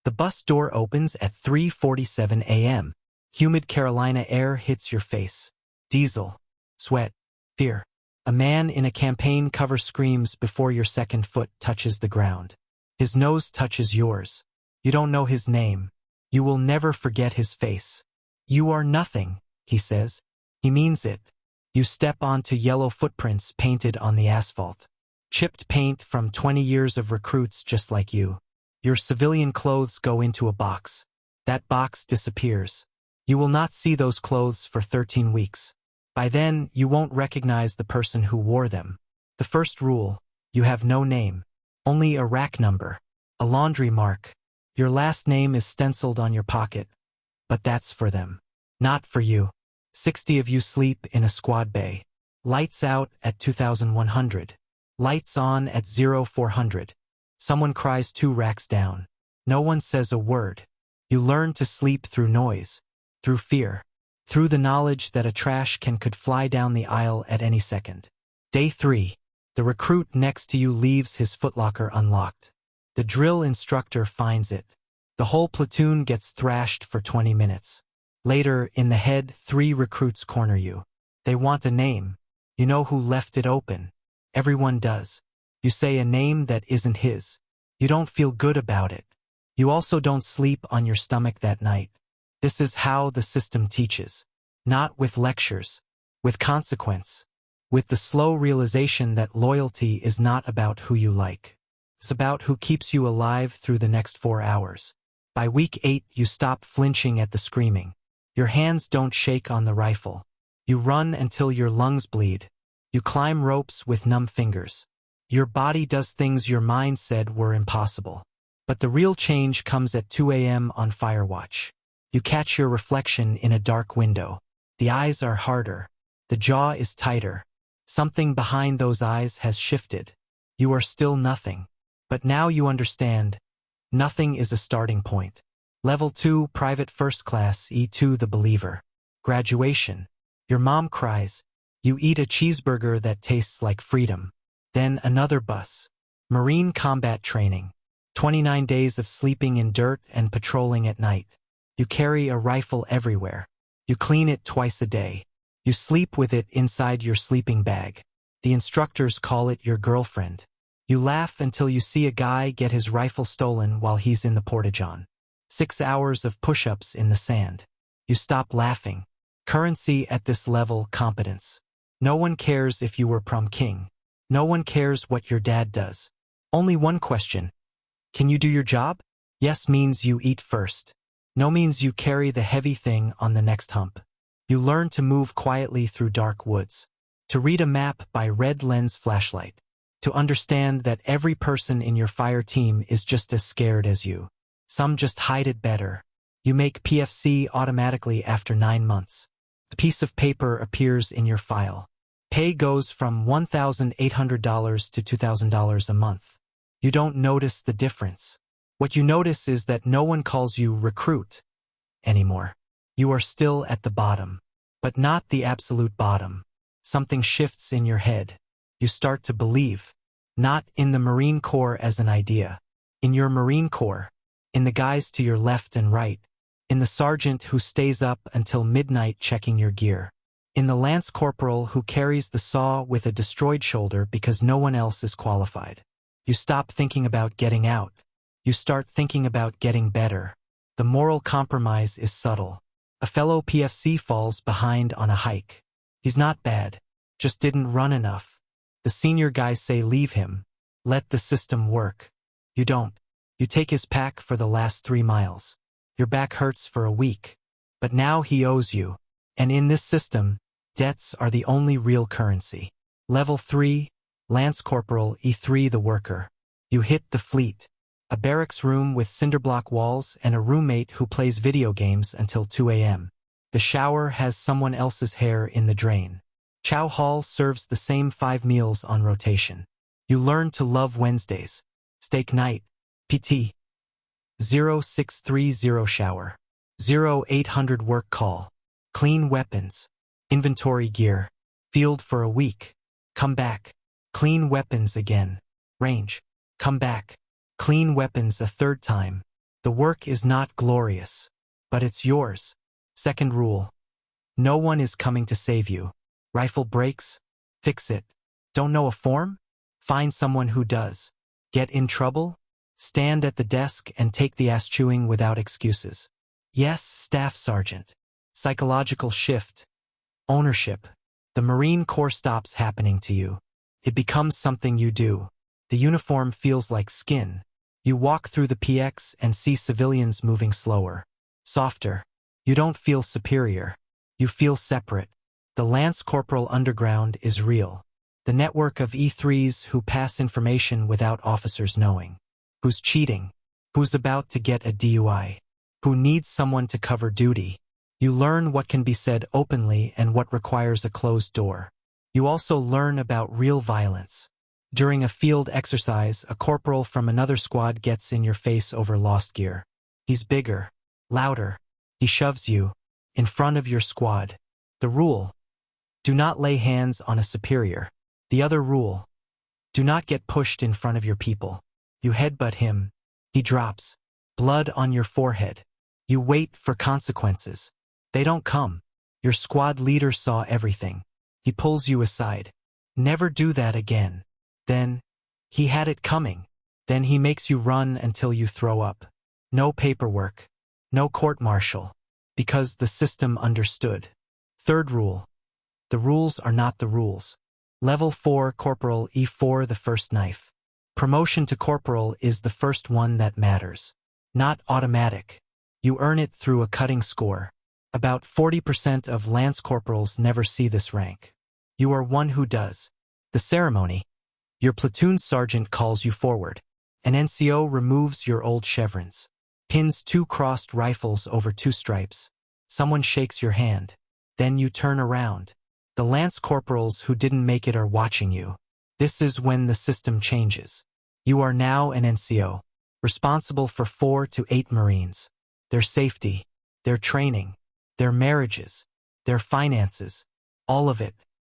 The bus door opens at 3:47 a.m. Humid Carolina air hits your face. Diesel. Sweat. Fear. A man in a campaign cover screams before your second foot touches the ground. His nose touches yours. You don't know his name. You will never forget his face. "You are nothing," he says. He means it. You step onto yellow footprints painted on the asphalt. Chipped paint from 20 years of recruits just like you. Your civilian clothes go into a box. That box disappears. You will not see those clothes for 13 weeks. By then, you won't recognize the person who wore them. The first rule: you have no name. Only a rack number. A laundry mark. Your last name is stenciled on your pocket. But that's for them. Not for you. 60 of you sleep in a squad bay. Lights out at 2100. Lights on at 0400. Someone cries 2 racks down. No one says a word. You learn to sleep through noise, through fear, through the knowledge that a trash can could fly down the aisle at any second. Day 3. The recruit next to you leaves his footlocker unlocked. The drill instructor finds it. The whole platoon gets thrashed for 20 minutes. Later, in the head, 3 recruits corner you. They want a name. You know who left it open. Everyone does. You say a name that isn't his. You don't feel good about it. You also don't sleep on your stomach that night. This is how the system teaches. Not with lectures. With consequence. With the slow realization that loyalty is not about who you like. It's about who keeps you alive through the next 4 hours. By week 8, you stop flinching at the screaming. Your hands don't shake on the rifle. You run until your lungs bleed. You climb ropes with numb fingers. Your body does things your mind said were impossible. But the real change comes at 2 a.m. on Firewatch. You catch your reflection in a dark window. The eyes are harder. The jaw is tighter. Something behind those eyes has shifted. You are still nothing. But now you understand. Nothing is a starting point. Level 2, Private First Class, E2 the Believer. Graduation. Your mom cries. You eat a cheeseburger that tastes like freedom. Then another bus. Marine combat training. 29 days of sleeping in dirt and patrolling at night. You carry a rifle everywhere. You clean it twice a day. You sleep with it inside your sleeping bag. The instructors call it your girlfriend. You laugh until you see a guy get his rifle stolen while he's in the porta-john. 6 hours of push-ups in the sand. You stop laughing. Currency at this level: competence. No one cares if you were prom king. No one cares what your dad does. Only one question. Can you do your job? Yes means you eat first. No means you carry the heavy thing on the next hump. You learn to move quietly through dark woods. To read a map by red lens flashlight. To understand that every person in your fire team is just as scared as you. Some just hide it better. You make PFC automatically after 9 months. A piece of paper appears in your file. Pay goes from $1,800 to $2,000 a month. You don't notice the difference. What you notice is that no one calls you recruit anymore. You are still at the bottom, but not the absolute bottom. Something shifts in your head. You start to believe, not in the Marine Corps as an idea, in your Marine Corps, in the guys to your left and right, in the sergeant who stays up until midnight checking your gear, in the Lance Corporal who carries the saw with a destroyed shoulder because no one else is qualified. You stop thinking about getting out. You start thinking about getting better. The moral compromise is subtle. A fellow PFC falls behind on a hike. He's not bad, just didn't run enough. The senior guys say leave him. Let the system work. You don't. You take his pack for the last 3 miles. Your back hurts for a week. But now he owes you. And in this system, debts are the only real currency. Level 3, Lance Corporal E3 the Worker. You hit the fleet. A barracks room with cinderblock walls and a roommate who plays video games until 2 a.m. The shower has someone else's hair in the drain. Chow Hall serves the same 5 meals on rotation. You learn to love Wednesdays. Steak night. PT. 0630 shower. 0800 work call. Clean weapons. Inventory gear. Field for a week. Come back. Clean weapons again. Range. Come back. Clean weapons a 3rd time. The work is not glorious, but it's yours. Second rule. No one is coming to save you. Rifle breaks? Fix it. Don't know a form? Find someone who does. Get in trouble? Stand at the desk and take the ass chewing without excuses. Yes, Staff Sergeant. Psychological shift. Ownership. The Marine Corps stops happening to you. It becomes something you do. The uniform feels like skin. You walk through the PX and see civilians moving slower, softer. You don't feel superior. You feel separate. The Lance Corporal underground is real. The network of E3s who pass information without officers knowing. Who's cheating? Who's about to get a DUI? Who needs someone to cover duty? You learn what can be said openly and what requires a closed door. You also learn about real violence. During a field exercise, a corporal from another squad gets in your face over lost gear. He's bigger, louder. He shoves you in front of your squad. The rule: do not lay hands on a superior. The other rule: do not get pushed in front of your people. You headbutt him. He drops. Blood on your forehead. You wait for consequences. They don't come. Your squad leader saw everything. He pulls you aside. Never do that again. Then, he had it coming. Then he makes you run until you throw up. No paperwork. No court-martial. Because the system understood. Third rule. The rules are not the rules. Level 4 Corporal E4 the first knife. Promotion to Corporal is the first one that matters. Not automatic. You earn it through a cutting score. About 40% of Lance Corporals never see this rank. You are one who does. The ceremony. Your platoon sergeant calls you forward. An NCO removes your old chevrons. Pins 2 crossed rifles over 2 stripes. Someone shakes your hand. Then you turn around. The Lance Corporals who didn't make it are watching you. This is when the system changes. You are now an NCO, responsible for 4 to 8 Marines. Their safety, their training, their marriages, their finances, all of it.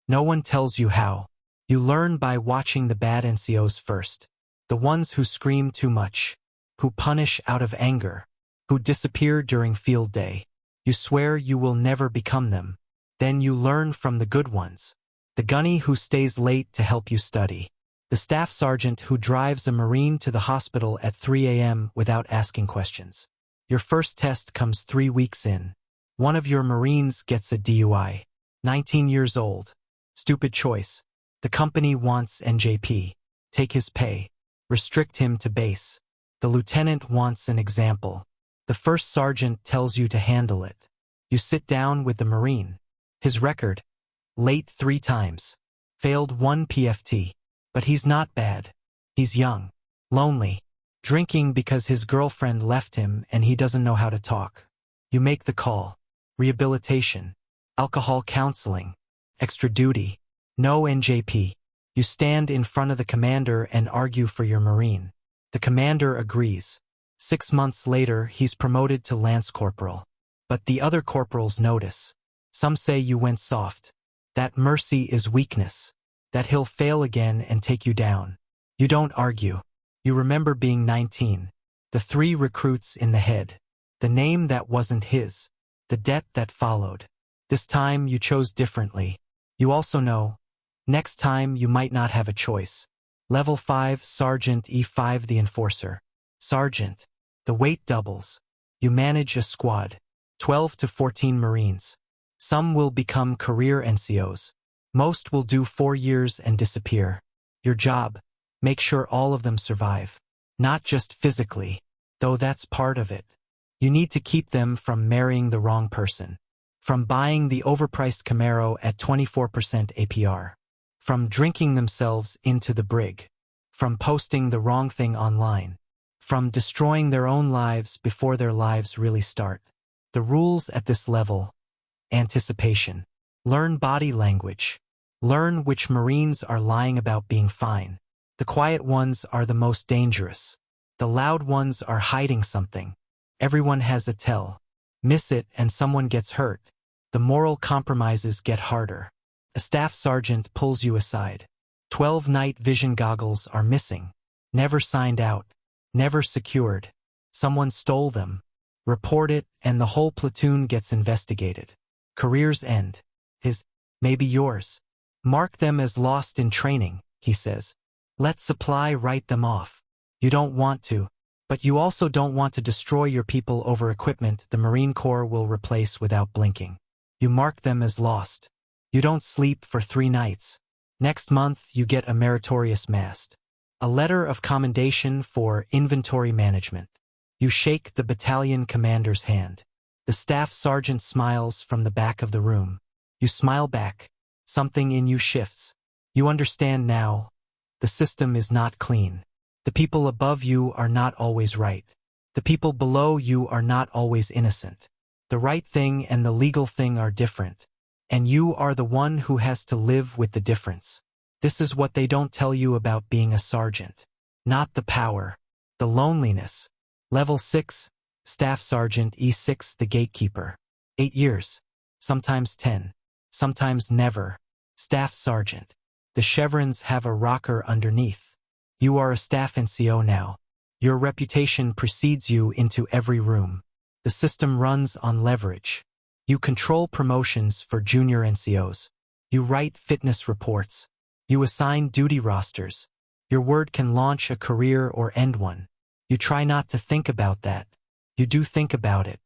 No one tells you how. You learn by watching the bad NCOs first. The ones who scream too much, who punish out of anger, who disappear during field day. You swear you will never become them. Then you learn from the good ones. The gunny who stays late to help you study. The staff sergeant who drives a Marine to the hospital at 3 a.m. without asking questions. Your first test comes 3 weeks in. One of your Marines gets a DUI. 19 years old. Stupid choice. The company wants NJP. Take his pay. Restrict him to base. The lieutenant wants an example. The first sergeant tells you to handle it. You sit down with the Marine. His record: late 3 times. Failed 1 PFT. But he's not bad. He's young. Lonely. Drinking because his girlfriend left him and he doesn't know how to talk. You make the call. Rehabilitation. Alcohol counseling. Extra duty. No NJP. You stand in front of the commander and argue for your Marine. The commander agrees. 6 months later, he's promoted to Lance Corporal. But the other corporals notice. Some say you went soft. That mercy is weakness. That he'll fail again and take you down. You don't argue. You remember being 19. The 3 recruits in the head. The name that wasn't his. The debt that followed. This time you chose differently. You also know, next time you might not have a choice. Level 5 Sergeant E5 the Enforcer. Sergeant. The weight doubles. You manage a squad. 12 to 14 Marines. Some will become career NCOs. Most will do 4 years and disappear. Your job: make sure all of them survive. Not just physically, though that's part of it. You need to keep them from marrying the wrong person. From buying the overpriced Camaro at 24% APR. From drinking themselves into the brig. From posting the wrong thing online. From destroying their own lives before their lives really start. The rules at this level: anticipation. Learn body language. Learn which Marines are lying about being fine. The quiet ones are the most dangerous. The loud ones are hiding something. Everyone has a tell. Miss it and someone gets hurt. The moral compromises get harder. A staff sergeant pulls you aside. 12 night vision goggles are missing. Never signed out. Never secured. Someone stole them. Report it, and the whole platoon gets investigated. Careers end. His, maybe yours. Mark them as lost in training, he says. Let supply write them off. You don't want to, but you also don't want to destroy your people over equipment the Marine Corps will replace without blinking. You mark them as lost. You don't sleep for 3 nights. Next month, you get a meritorious mast. A letter of commendation for inventory management. You shake the battalion commander's hand. The staff sergeant smiles from the back of the room. You smile back. Something in you shifts. You understand now. The system is not clean. The people above you are not always right. The people below you are not always innocent. The right thing and the legal thing are different. And you are the one who has to live with the difference. This is what they don't tell you about being a sergeant. Not the power. The loneliness. Level 6, Staff Sergeant E6, the gatekeeper. 8 years. Sometimes 10. Sometimes never. Staff Sergeant. The chevrons have a rocker underneath. You are a staff NCO now. Your reputation precedes you into every room. The system runs on leverage. You control promotions for junior NCOs. You write fitness reports. You assign duty rosters. Your word can launch a career or end one. You try not to think about that. You do think about it.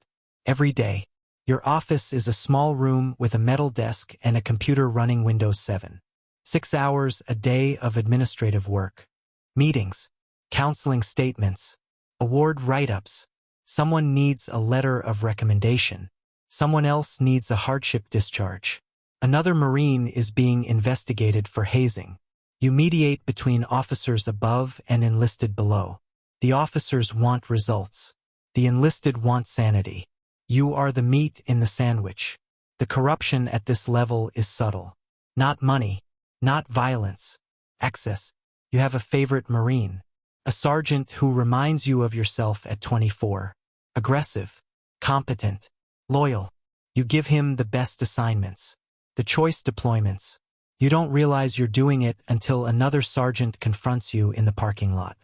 Every day. Your office is a small room with a metal desk and a computer running Windows 7. 6 hours a day of administrative work. Meetings. Counseling statements. Award write-ups. Someone needs a letter of recommendation. Someone else needs a hardship discharge. Another Marine is being investigated for hazing. You mediate between officers above and enlisted below. The officers want results. The enlisted want sanity. You are the meat in the sandwich. The corruption at this level is subtle. Not money. Not violence. Access. You have a favorite Marine. A sergeant who reminds you of yourself at 24. Aggressive. Competent. Loyal. You give him the best assignments. The choice deployments. You don't realize you're doing it until another sergeant confronts you in the parking lot.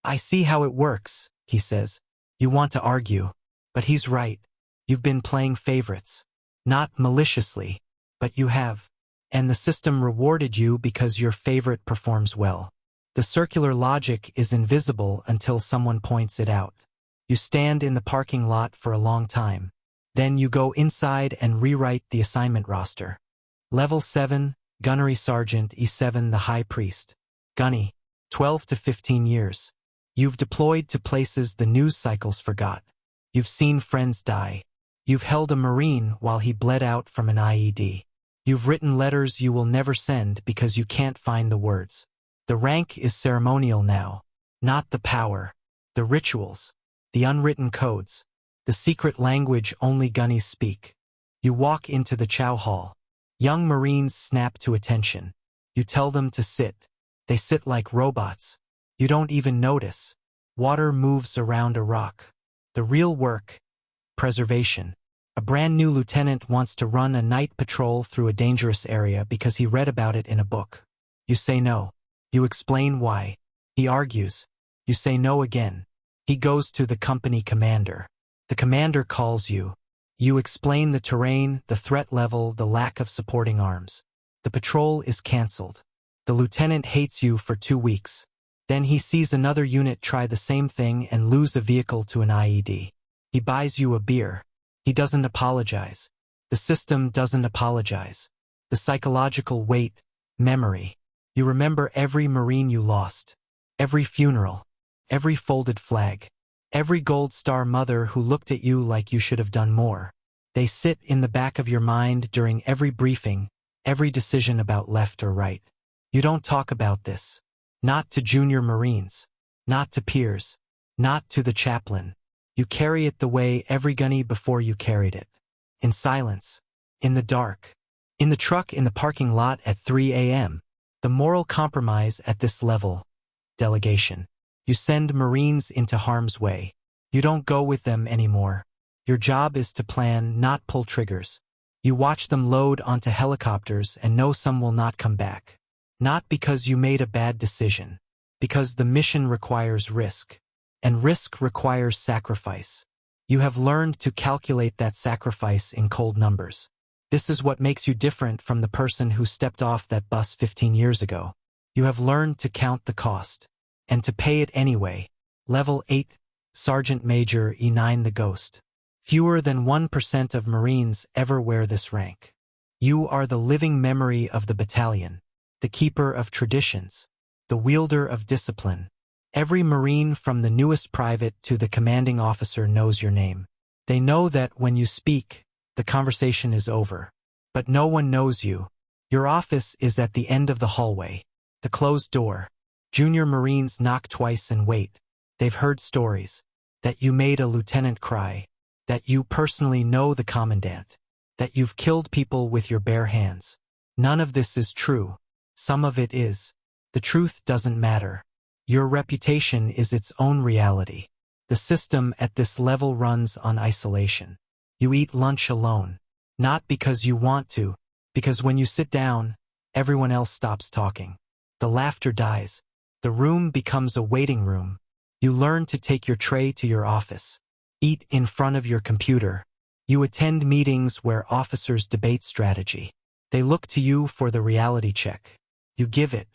I see how it works, he says. You want to argue. But he's right. You've been playing favorites. Not maliciously, but you have. And the system rewarded you because your favorite performs well. The circular logic is invisible until someone points it out. You stand in the parking lot for a long time. Then you go inside and rewrite the assignment roster. Level 7, Gunnery Sergeant E7, the High Priest. Gunny, 12 to 15 years. You've deployed to places the news cycles forgot. You've seen friends die. You've held a Marine while he bled out from an IED. You've written letters you will never send because you can't find the words. The rank is ceremonial now. Not the power. The rituals. The unwritten codes. The secret language only gunnies speak. You walk into the chow hall. Young Marines snap to attention. You tell them to sit. They sit like robots. You don't even notice. Water moves around a rock. The real work. Preservation. A brand new lieutenant wants to run a night patrol through a dangerous area because he read about it in a book. You say no. You explain why. He argues. You say no again. He goes to the company commander. The commander calls you. You explain the terrain, the threat level, the lack of supporting arms. The patrol is cancelled. The lieutenant hates you for 2 weeks. Then he sees another unit try the same thing and lose a vehicle to an IED. He buys you a beer. He doesn't apologize. The system doesn't apologize. The psychological weight, memory. You remember every Marine you lost. Every funeral. Every folded flag. Every Gold Star mother who looked at you like you should have done more. They sit in the back of your mind during every briefing, every decision about left or right. You don't talk about this. Not to junior Marines. Not to peers. Not to the chaplain. You carry it the way every gunny before you carried it. In silence. In the dark. In the truck in the parking lot at 3 a.m. The moral compromise at this level. Delegation. You send Marines into harm's way. You don't go with them anymore. Your job is to plan, not pull triggers. You watch them load onto helicopters and know some will not come back. Not because you made a bad decision. Because the mission requires risk. And risk requires sacrifice. You have learned to calculate that sacrifice in cold numbers. This is what makes you different from the person who stepped off that bus 15 years ago. You have learned to count the cost. And to pay it anyway. Level 8, Sergeant Major E9 the Ghost. Fewer than 1% of Marines ever wear this rank. You are the living memory of the battalion, the keeper of traditions, the wielder of discipline. Every Marine from the newest private to the commanding officer knows your name. They know that when you speak, the conversation is over. But no one knows you. Your office is at the end of the hallway. The closed door. Junior Marines knock twice and wait. They've heard stories. That you made a lieutenant cry. That you personally know the commandant. That you've killed people with your bare hands. None of this is true. Some of it is. The truth doesn't matter. Your reputation is its own reality. The system at this level runs on isolation. You eat lunch alone. Not because you want to, because when you sit down, everyone else stops talking. The laughter dies. The room becomes a waiting room. You learn to take your tray to your office. Eat in front of your computer. You attend meetings where officers debate strategy. They look to you for the reality check. You give it.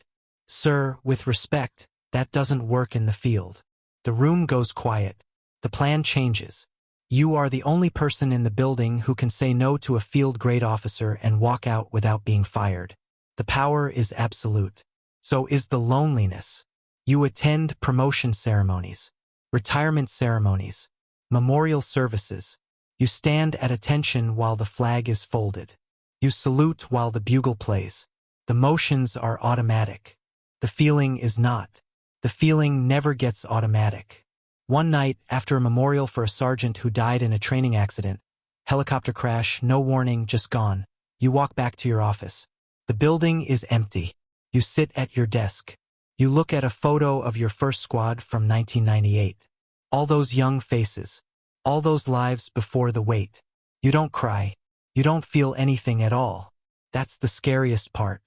Sir, with respect, that doesn't work in the field. The room goes quiet. The plan changes. You are the only person in the building who can say no to a field-grade officer and walk out without being fired. The power is absolute. So is the loneliness. You attend promotion ceremonies, retirement ceremonies, memorial services. You stand at attention while the flag is folded. You salute while the bugle plays. The motions are automatic. The feeling is not. The feeling never gets automatic. One night, after a memorial for a sergeant who died in a training accident, helicopter crash, no warning, just gone, you walk back to your office. The building is empty. You sit at your desk. You look at a photo of your first squad from 1998. All those young faces. All those lives before the wait. You don't cry. You don't feel anything at all. That's the scariest part.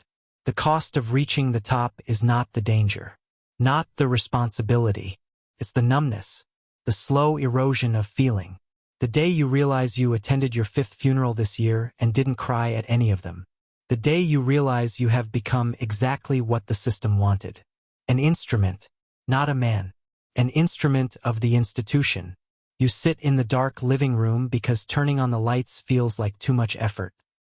The cost of reaching the top is not the danger. Not the responsibility. It's the numbness. The slow erosion of feeling. The day you realize you attended your 5th funeral this year and didn't cry at any of them. The day you realize you have become exactly what the system wanted. An instrument, not a man. An instrument of the institution. You sit in the dark living room because turning on the lights feels like too much effort.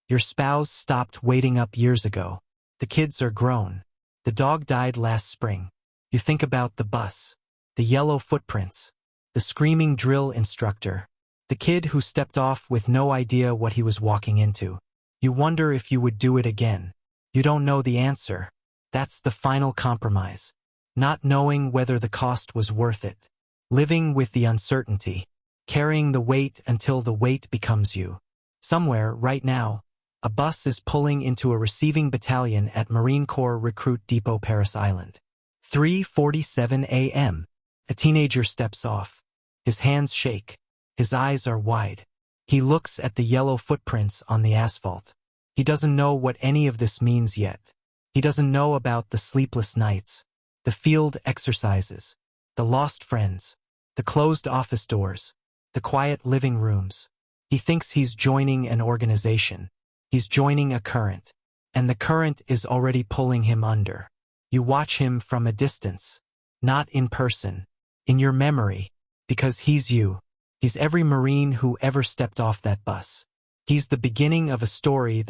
Your spouse stopped waiting up years ago. The kids are grown. The dog died last spring. You think about the bus. The yellow footprints. The screaming drill instructor. The kid who stepped off with no idea what he was walking into. You wonder if you would do it again. You don't know the answer. That's the final compromise. Not knowing whether the cost was worth it. Living with the uncertainty. Carrying the weight until the weight becomes you. Somewhere, right now, a bus is pulling into a receiving battalion at Marine Corps Recruit Depot Paris Island. 3:47 a.m. A teenager steps off. His hands shake. His eyes are wide. He looks at the yellow footprints on the asphalt. He doesn't know what any of this means yet. He doesn't know about the sleepless nights, the field exercises, the lost friends, the closed office doors, the quiet living rooms. He thinks he's joining an organization. He's joining a current. And the current is already pulling him under. You watch him from a distance. Not in person. In your memory. Because he's you. He's every Marine who ever stepped off that bus. He's the beginning of a story that